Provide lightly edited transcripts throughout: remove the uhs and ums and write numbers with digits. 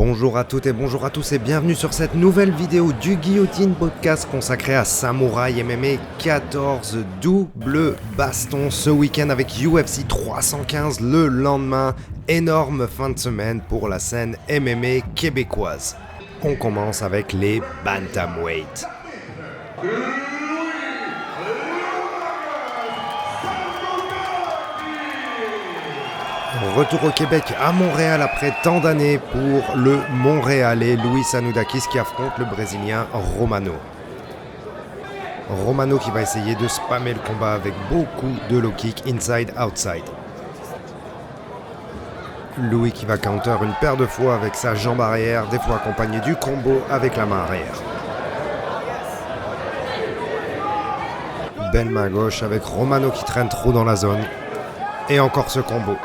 Bonjour à toutes et bonjour à tous et bienvenue sur cette nouvelle vidéo du Guillotine Podcast consacrée à Samouraï MMA 14 double baston ce week-end avec UFC 315 le lendemain. Énorme fin de semaine pour la scène MMA québécoise. On commence avec les bantamweight. Retour au Québec à Montréal après tant d'années pour le Montréalais Luis Anoudakis qui affronte le Brésilien Romano. Romano qui va essayer de spammer le combat avec beaucoup de low kick inside-outside. Louis qui va counter une paire de fois avec sa jambe arrière, des fois accompagné du combo avec la main arrière. Belle main gauche avec Romano qui traîne trop dans la zone. Et encore ce combo.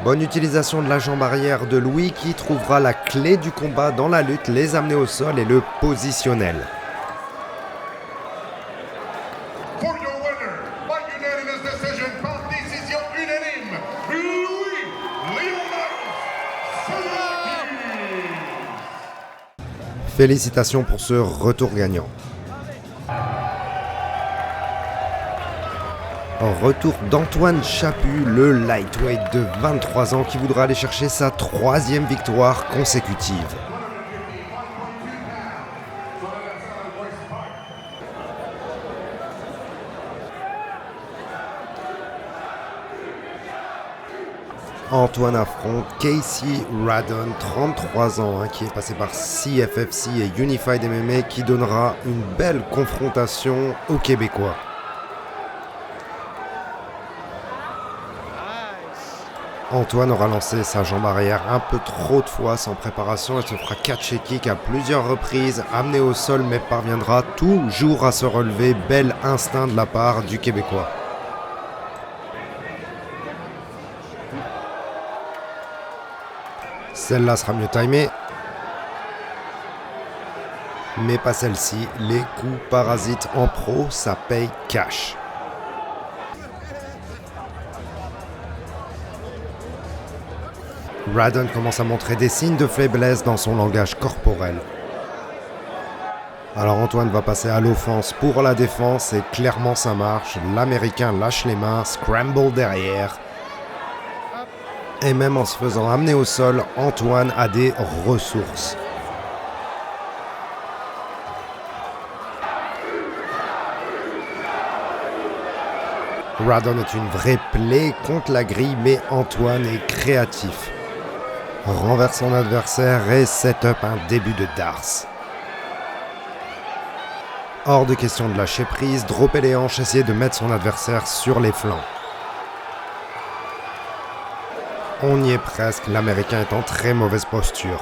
Bonne utilisation de la jambe arrière de Louis qui trouvera la clé du combat dans la lutte, les amener au sol et le positionnel. Félicitations pour ce retour gagnant. Retour d'Antoine Chaput, le lightweight de 23 ans qui voudra aller chercher sa 3e victoire consécutive. Antoine affronte Casey Radon, 33 ans, qui est passé par CFFC et Unified MMA, qui donnera une belle confrontation aux Québécois. Antoine aura lancé sa jambe arrière un peu trop de fois sans préparation et se fera catch et kick à plusieurs reprises, amené au sol mais parviendra toujours à se relever. Bel instinct de la part du Québécois. Celle-là sera mieux timée. Mais pas celle-ci. Les coups parasites en pro, ça paye cash. Radon commence à montrer des signes de faiblesse dans son langage corporel. Alors Antoine va passer à l'offense pour la défense et clairement ça marche. L'Américain lâche les mains, scramble derrière. Et même en se faisant amener au sol, Antoine a des ressources. Radon est une vraie plaie contre la grille, mais Antoine est créatif. Renverse son adversaire et set up un début de darse. Hors de question de lâcher prise, dropper les hanches, essayer de mettre son adversaire sur les flancs. On y est presque, l'Américain est en très mauvaise posture.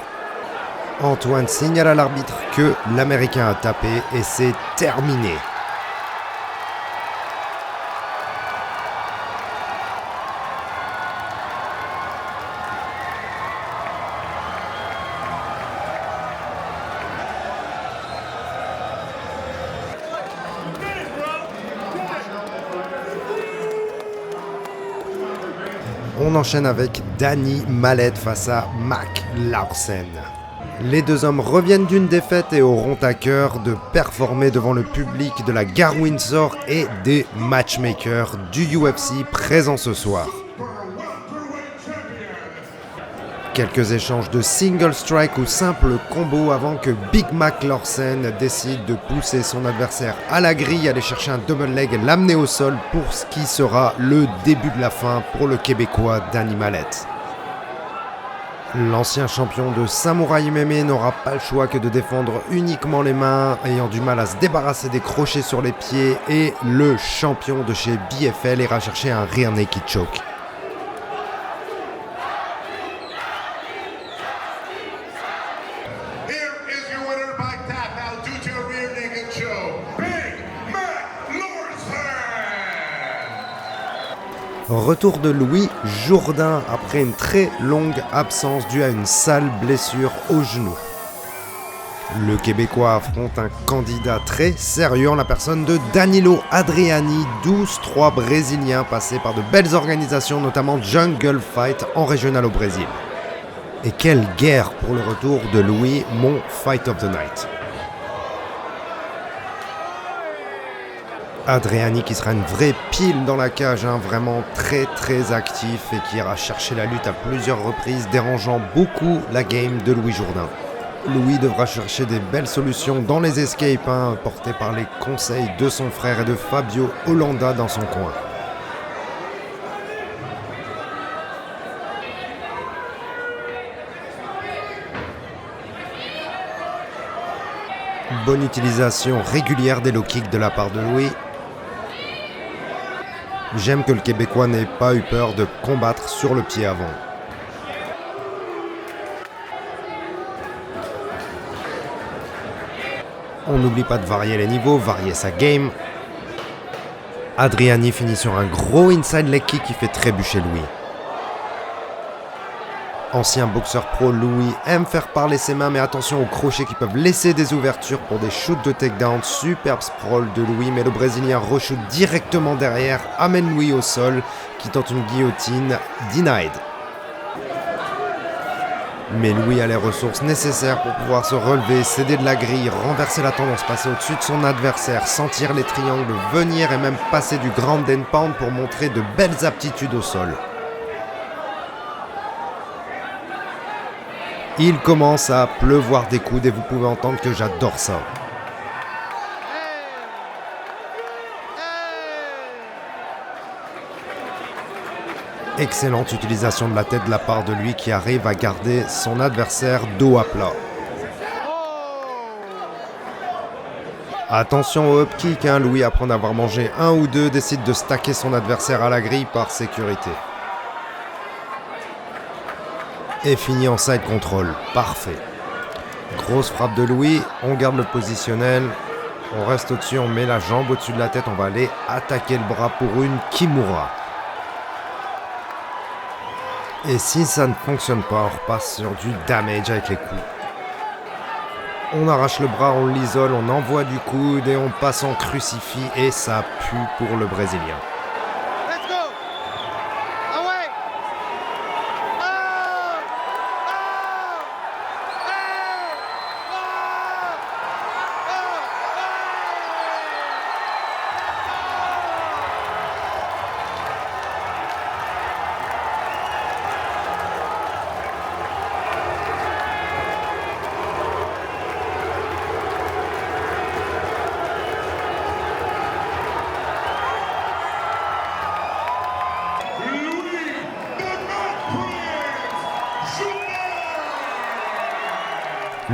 Antoine signale à l'arbitre que l'Américain a tapé et c'est terminé. On enchaîne avec Danny Mallet face à Mac Larsen. Les deux hommes reviennent d'une défaite et auront à cœur de performer devant le public de la Gare Windsor et des matchmakers du UFC présents ce soir. Quelques échanges de single strike ou simple combo avant que Big Mac Larsen décide de pousser son adversaire à la grille, aller chercher un double leg et l'amener au sol pour ce qui sera le début de la fin pour le Québécois Danny Mallet. L'ancien champion de Samouraï MMA n'aura pas le choix que de défendre uniquement les mains, ayant du mal à se débarrasser des crochets sur les pieds, et le champion de chez BFL ira chercher un rear naked choke. Retour de Louis Jourdain après une très longue absence due à une sale blessure au genou. Le Québécois affronte un candidat très sérieux en la personne de Danilo Adriani, 12-3 brésilien passé par de belles organisations, notamment Jungle Fight en régional au Brésil. Et quelle guerre pour le retour de Louis, mon Fight of the Night. Adriani qui sera une vraie pile dans la cage, vraiment très actif et qui ira chercher la lutte à plusieurs reprises, dérangeant beaucoup la game de Louis Jourdain. Louis devra chercher des belles solutions dans les escapes, portés par les conseils de son frère et de Fabio Hollanda dans son coin. Bonne utilisation régulière des low kicks de la part de Louis. J'aime que le Québécois n'ait pas eu peur de combattre sur le pied avant. On n'oublie pas de varier les niveaux, varier sa game. Adriani finit sur un gros inside leg kick qui fait trébucher Louis. Ancien boxeur pro, Louis aime faire parler ses mains, mais attention aux crochets qui peuvent laisser des ouvertures pour des shoots de takedown. Superbe sprawl de Louis, mais le Brésilien reshoot directement derrière, amène Louis au sol, qui tente une guillotine, denied. Mais Louis a les ressources nécessaires pour pouvoir se relever, céder de la grille, renverser la tendance, passer au-dessus de son adversaire, sentir les triangles venir et même passer du ground and pound pour montrer de belles aptitudes au sol. Il commence à pleuvoir des coudes et vous pouvez entendre que j'adore ça. Excellente utilisation de la tête de la part de lui qui arrive à garder son adversaire dos à plat. Attention au up kick, Louis après en avoir mangé un ou deux décide de stacker son adversaire à la grille par sécurité. Et finit en side control, parfait. Grosse frappe de Louis, on garde le positionnel, on reste au-dessus, on met la jambe au-dessus de la tête, on va aller attaquer le bras pour une Kimura. Et si ça ne fonctionne pas, on repasse sur du damage avec les coups. On arrache le bras, on l'isole, on envoie du coude et on passe en crucifix et ça pue pour le Brésilien.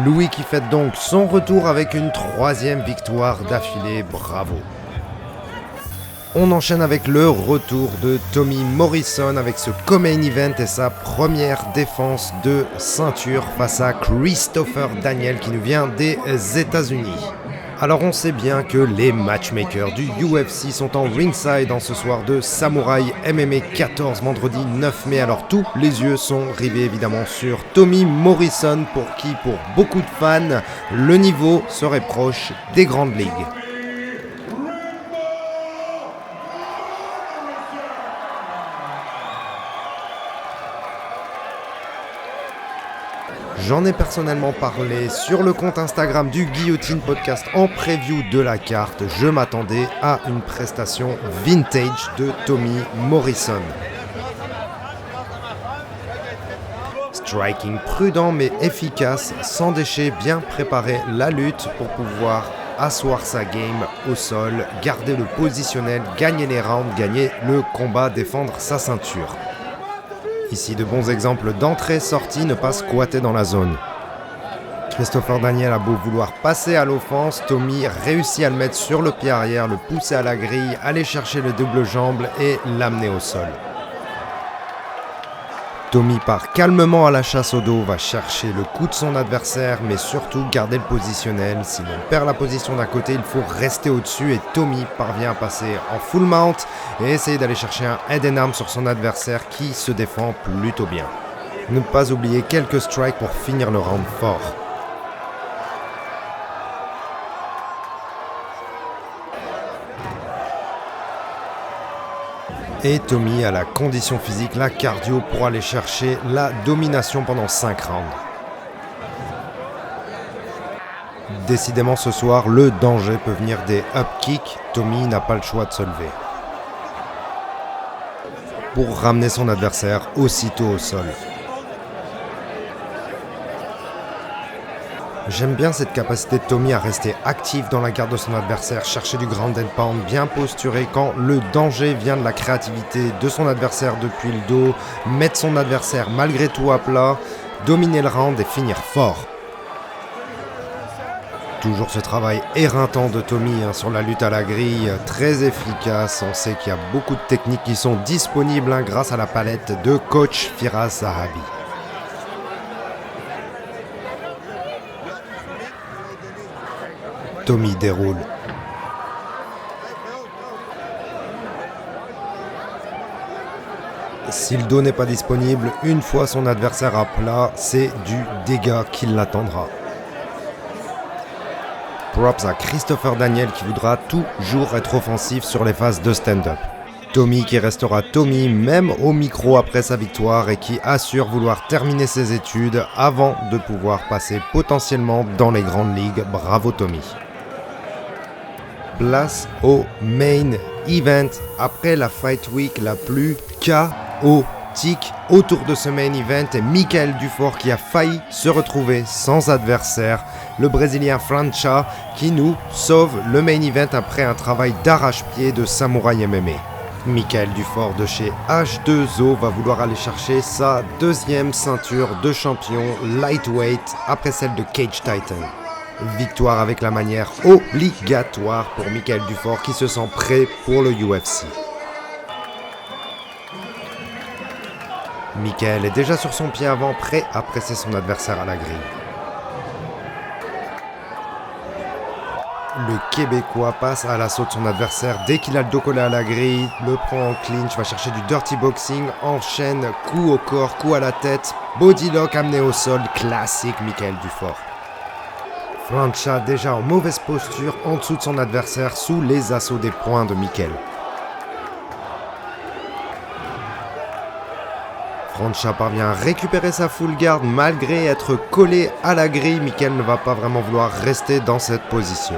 Louis qui fête donc son retour avec une 3e victoire d'affilée, bravo. On enchaîne avec le retour de Tommy Morrison avec ce co-main event et sa première défense de ceinture face à Christopher Daniel qui nous vient des États-Unis. Alors on sait bien que les matchmakers du UFC sont en ringside en ce soir de Samouraï MMA 14 vendredi 9 mai. Alors tous les yeux sont rivés évidemment sur Tommy Morrison pour qui, pour beaucoup de fans, le niveau serait proche des grandes ligues. J'en ai personnellement parlé sur le compte Instagram du Guillotine Podcast en preview de la carte. Je m'attendais à une prestation vintage de Tommy Morrison. Striking prudent mais efficace, sans déchet, bien préparer la lutte pour pouvoir asseoir sa game au sol, garder le positionnel, gagner les rounds, gagner le combat, défendre sa ceinture. Ici, de bons exemples d'entrée-sortie, ne pas squatter dans la zone. Christopher Daniel a beau vouloir passer à l'offense, Tommy réussit à le mettre sur le pied arrière, le pousser à la grille, aller chercher le double jambe et l'amener au sol. Tommy part calmement à la chasse au dos, va chercher le coup de son adversaire, mais surtout garder le positionnel. Si l'on perd la position d'un côté, il faut rester au-dessus et Tommy parvient à passer en full mount et essayer d'aller chercher un head and arm sur son adversaire qui se défend plutôt bien. Ne pas oublier quelques strikes pour finir le round fort. Et Tommy a la condition physique, la cardio pour aller chercher la domination pendant 5 rounds. Décidément ce soir, le danger peut venir des up kicks. Tommy n'a pas le choix de se lever pour ramener son adversaire aussitôt au sol. J'aime bien cette capacité de Tommy à rester actif dans la garde de son adversaire, chercher du ground and pound, bien posturé quand le danger vient de la créativité de son adversaire depuis le dos, mettre son adversaire malgré tout à plat, dominer le round et finir fort. Toujours ce travail éreintant de Tommy sur la lutte à la grille, très efficace. On sait qu'il y a beaucoup de techniques qui sont disponibles grâce à la palette de coach Firas Zahabi. Tommy déroule. Si le dos n'est pas disponible, une fois son adversaire à plat, c'est du dégât qui l'attendra. Props à Christopher Daniel qui voudra toujours être offensif sur les phases de stand-up. Tommy qui restera Tommy même au micro après sa victoire et qui assure vouloir terminer ses études avant de pouvoir passer potentiellement dans les grandes ligues. Bravo Tommy. Place au main event après la Fight Week la plus chaotique autour de ce main event et Michael Dufort qui a failli se retrouver sans adversaire, le Brésilien França qui nous sauve le main event après un travail d'arrache-pied de Samouraï MMA. Michael Dufort de chez H2O va vouloir aller chercher sa deuxième ceinture de champion lightweight après celle de Cage Titan. Victoire avec la manière obligatoire pour Michael Dufort qui se sent prêt pour le UFC. Michael est déjà sur son pied avant, prêt à presser son adversaire à la grille. Le Québécois passe à l'assaut de son adversaire dès qu'il a le dos collé à la grille, le prend en clinch, va chercher du dirty boxing, enchaîne coup au corps, coup à la tête, body lock amené au sol, classique Michael Dufort. França déjà en mauvaise posture en dessous de son adversaire sous les assauts des poings de Michael. França parvient à récupérer sa full guard malgré être collé à la grille. Michael ne va pas vraiment vouloir rester dans cette position.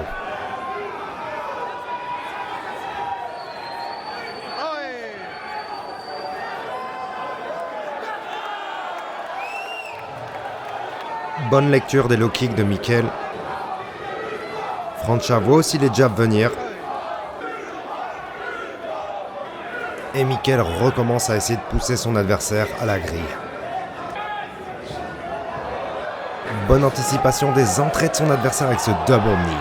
Bonne lecture des low kicks de Michael. França voit aussi les jabs venir. Et Michael recommence à essayer de pousser son adversaire à la grille. Bonne anticipation des entrées de son adversaire avec ce double knee.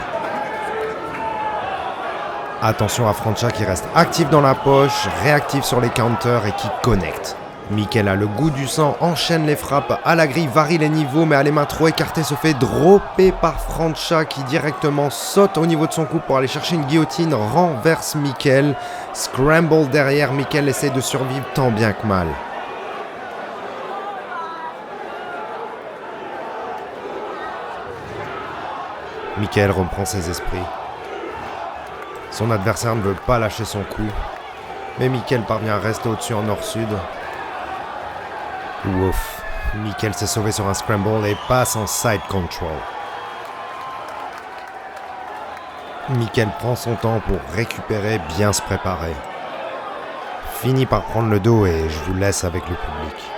Attention à França qui reste actif dans la poche, réactif sur les counters et qui connecte. Michael a le goût du sang, enchaîne les frappes à la grille, varie les niveaux, mais a les mains trop écartées, se fait dropper par França qui directement saute au niveau de son cou pour aller chercher une guillotine, renverse Michael. Scramble derrière, Michael essaie de survivre tant bien que mal. Michael reprend ses esprits. Son adversaire ne veut pas lâcher son coup, mais Michael parvient à rester au-dessus en nord-sud. Ouf, Michael s'est sauvé sur un scramble et passe en side control. Michael prend son temps pour récupérer, bien se préparer. Finit par prendre le dos et je vous laisse avec le public.